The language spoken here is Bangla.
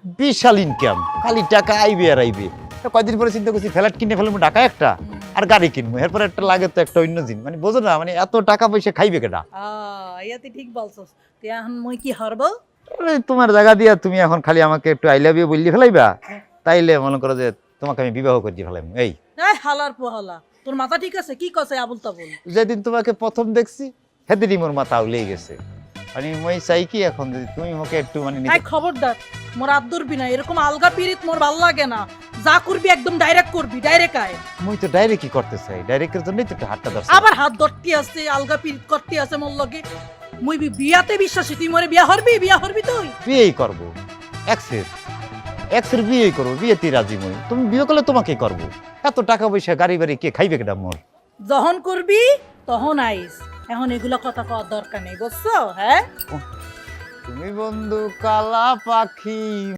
বিশাল ইনকাম, খালি টাকা আইবে আর আইবে। কয়দিন পরে চিন্তা করছি ফ্ল্যাট কিনে ফেলবো ঢাকা একটা, আর গাড়ি কিনবো, এরপর একটা লাগে তো একটা অন্য দিন, মানে বোঝো না, মানে এত টাকা পয়সা খাইবে কেটা? ইয়াতে ঠিক বলছস। তুই এখন মই কি হারব? তোমার জায়গা দিয়া তুমি এখন খালি আমাকে একটু আই লাভ ইউ বললি ফেলাইবা, তাইলে মনে করো যে তোমাকে আমি বিবাহ করি ফেলাইম। এই হালার পোহালা, তোর মাথা ঠিক আছে? কি কছে আবুল তাবুল? যেদিন তোমাকে প্রথম দেখছি সেদিনই মোর মাথা আউলেই গেছে। মানে মই চাই কি এখন যদি তুমি আমাকে একটু মানে খবরদার, মোর হাত ধরবি না, এরকম আলগা পিরিত মোর ভাল লাগে না। যা করবি একদম ডাইরেক্ট করবি, ডাইরেক্ট আয়। মই তো ডাইরেক্টই করতে চাই, ডাইরেক্টের জন্যই তো একটু হাতটা ধরছি। আবার হাত ধরতে আছে, আলগা পিরিত করতে আছে মোর লগে। মুই বিয়াতে বিশ্বাসী, তুই মরে বিয়া হরবি? বিয়া হরবি তুই? বিয়েই করবো, এক্সের বিয়েই করবো, বিয়েতেই রাজি মই। তুমি বিয়ে করলে তোমাকেই করবো। এত টাকা পয়সা গাড়ি বাড়ি কে খাইবে কেটা মোর? যখন করবি তখন আইস, এখন এগুলা কথা কওয়ার দরকার নেই, বুঝছো? হ্যাঁ তুমি বন্ধু কালা পাখি।